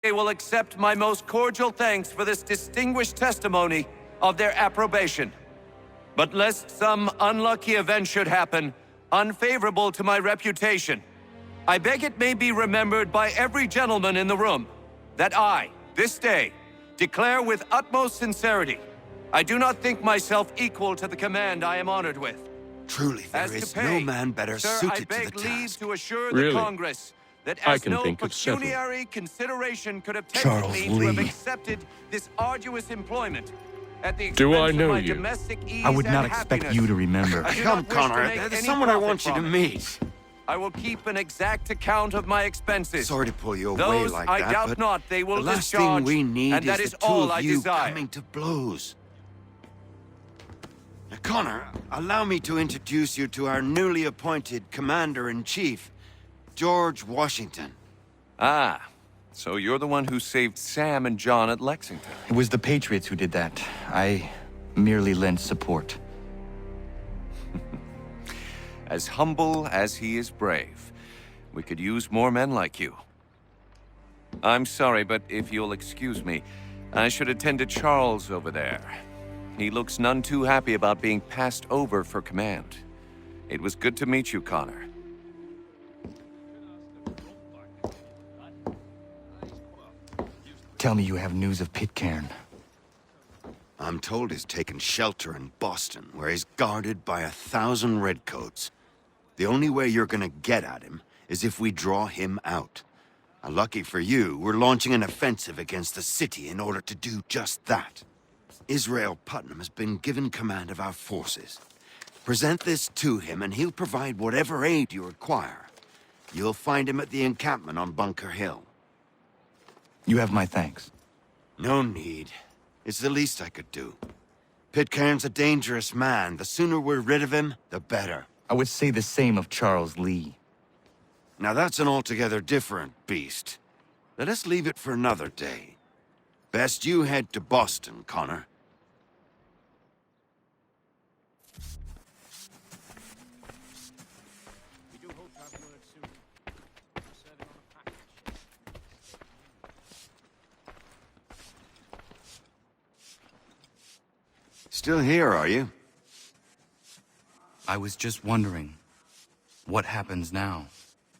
They will accept my most cordial thanks for this distinguished testimony of their approbation. But lest some unlucky event should happen, unfavorable to my reputation, I beg it may be remembered by every gentleman in the room that I, this day, declare with utmost sincerity, I do not think myself equal to the command I am honored with. Truly, there is no man better suited to the task. To assure the Congress that as no pecuniary consideration could have tempted me to have accepted this arduous employment at the expense of my domestic ease I would not and expect happiness. you to remember. Come, Connor, there's someone I want you to meet. I will keep an exact account of my expenses. Sorry to pull you away Those like I that, doubt but not they will the last discharge, thing we need and that is is the two all of I you desire. coming to blows. Now, Connor, allow me to introduce you to our newly appointed Commander-in-Chief, George Washington. Ah, so you're the one who saved Sam and John at Lexington. It was the Patriots who did that. I merely lent support. As humble as he is brave, we could use more men like you. I'm sorry, but if you'll excuse me, I should attend to Charles over there. He looks none too happy about being passed over for command. It was good to meet you, Connor. Tell me you have news of Pitcairn. I'm told he's taken shelter in Boston, where he's guarded by 1,000 redcoats. The only way you're gonna get at him is if we draw him out. Lucky for you, we're launching an offensive against the city in order to do just that. Israel Putnam has been given command of our forces. Present this to him and he'll provide whatever aid you require. You'll find him at the encampment on Bunker Hill. You have my thanks. No need. It's the least I could do. Pitcairn's a dangerous man. The sooner we're rid of him, the better. I would say the same of Charles Lee. Now that's an altogether different beast. Let us leave it for another day. Best you head to Boston, Connor. Still here, are you? I was just wondering, what happens now?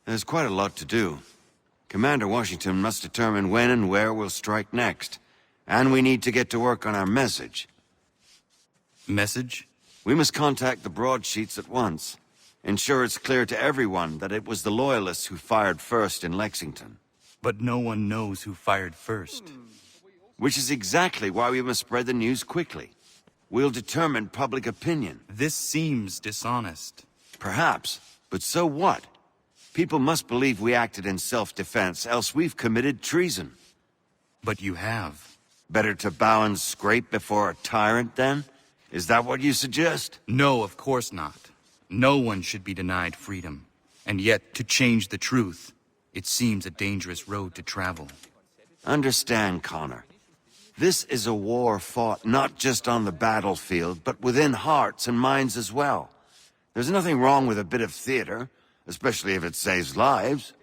There's quite a lot to do. Commander Washington must determine when and where we'll strike next. And we need to get to work on our message. Message? We must contact the broadsheets at once. Ensure it's clear to everyone that it was the Loyalists who fired first in Lexington. But no one knows who fired first. Which is exactly why we must spread the news quickly. We'll determine public opinion. This seems dishonest. Perhaps, but so what? People must believe we acted in self-defense, else we've committed treason. But you have. Better to bow and scrape before a tyrant, then? Is that what you suggest? No, of course not. No one should be denied freedom. And yet, to change the truth, it seems a dangerous road to travel. Understand, Connor. This is a war fought not just on the battlefield, but within hearts and minds as well. There's nothing wrong with a bit of theater, especially if it saves lives.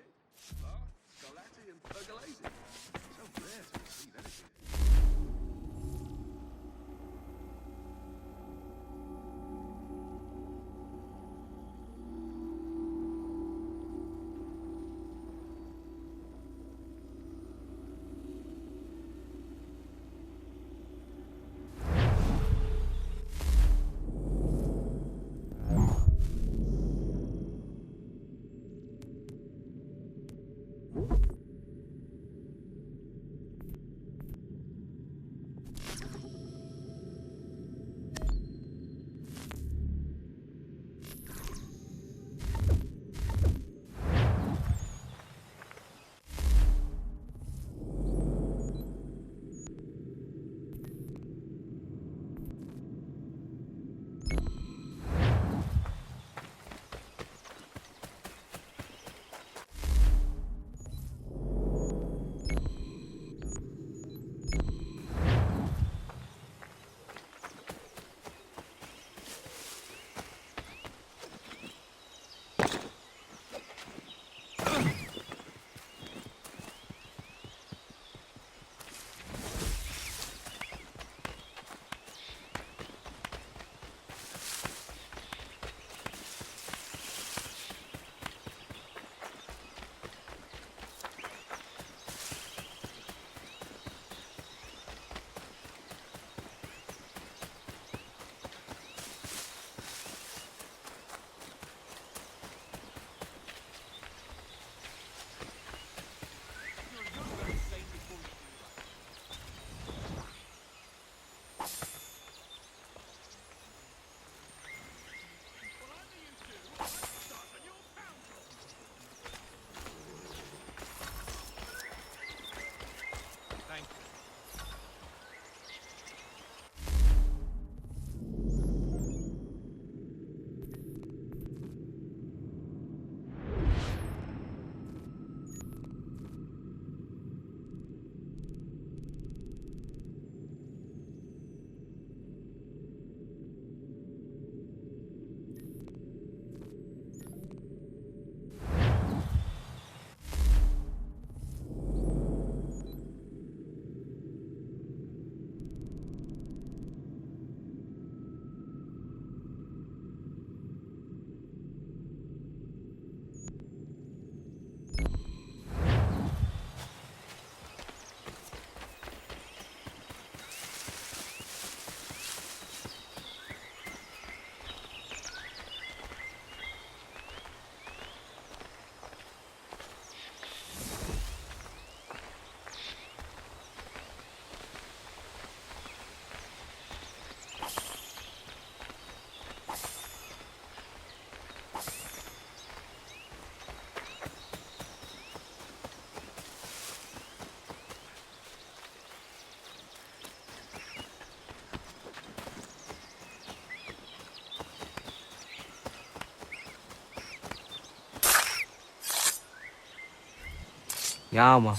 Yeah, man.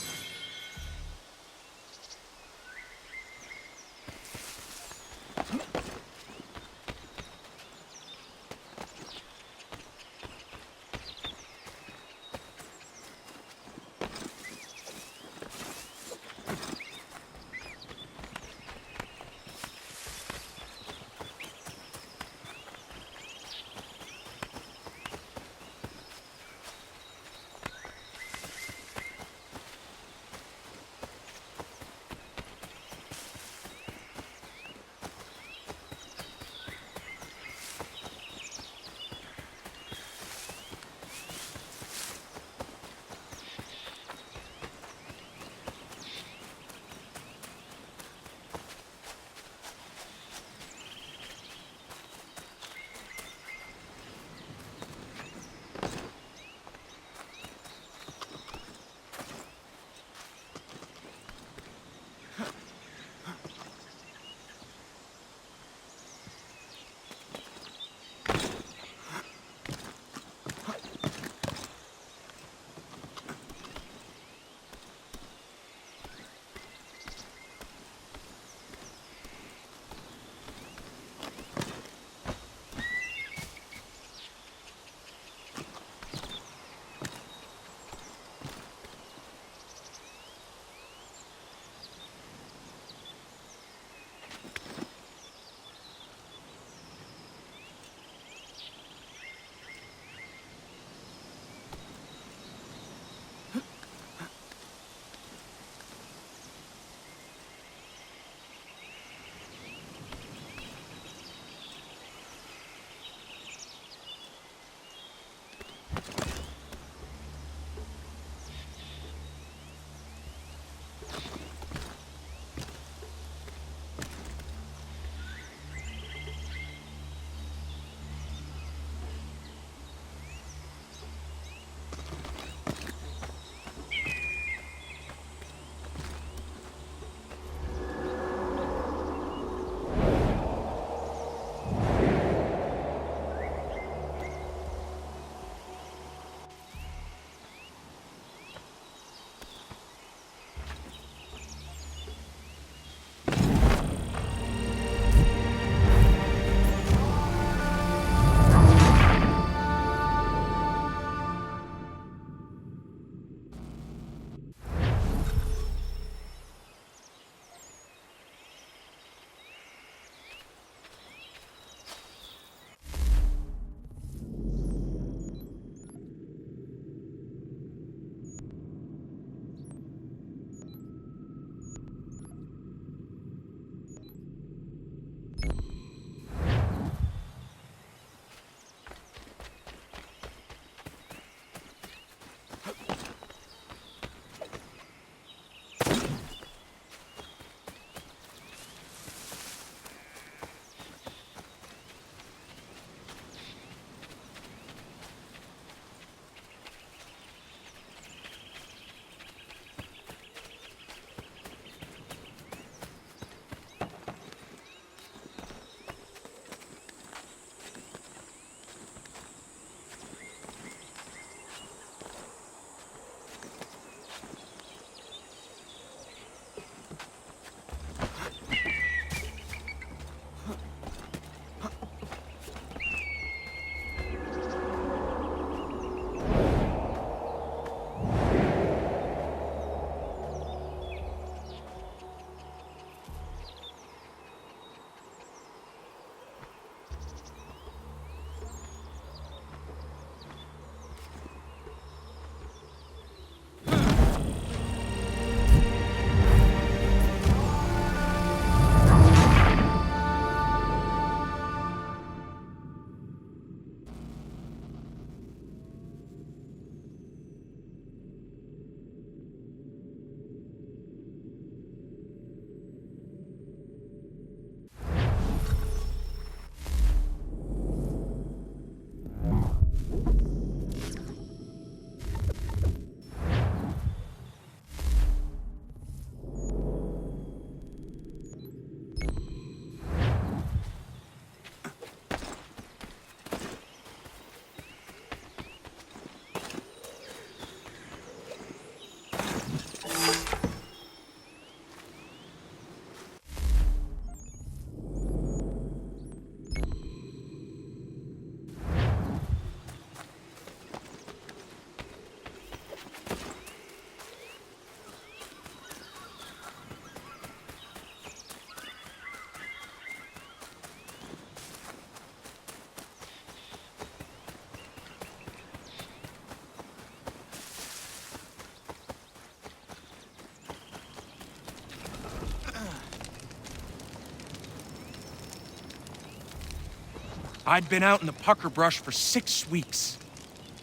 I'd been out in the pucker brush for 6 weeks.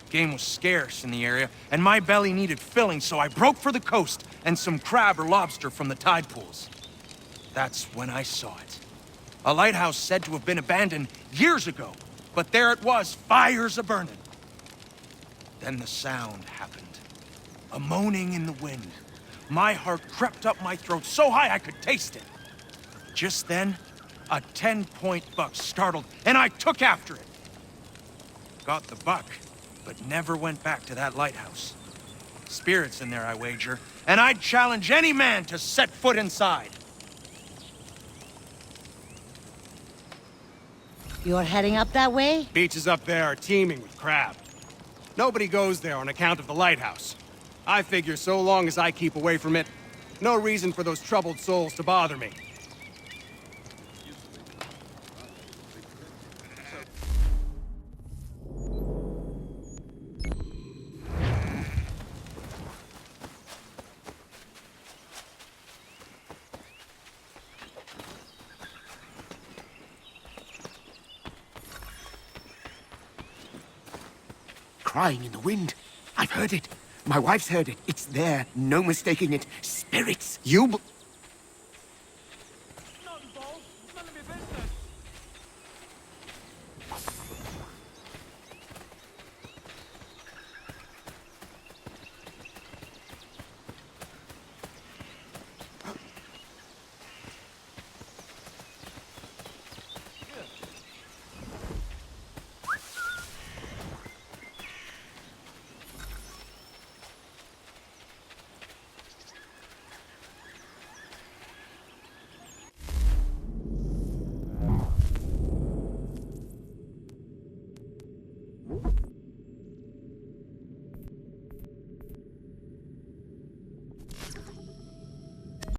Game was scarce in the area, and my belly needed filling, so I broke for the coast and some crab or lobster from the tide pools. That's when I saw it. A lighthouse said to have been abandoned years ago, but there it was, fires a-burning. Then the sound happened. A moaning in the wind. My heart crept up my throat so high I could taste it. Just then, a 10-point buck startled, and I took after it. Got the buck, but never went back to that lighthouse. Spirits in there, I wager, and I'd challenge any man to set foot inside. You're heading up that way? Beaches up there are teeming with crab. Nobody goes there on account of the lighthouse. I figure so long as I keep away from it, no reason for those troubled souls to bother me. Crying in the wind. I've heard it. My wife's heard it. It's there. No mistaking it. Spirits. You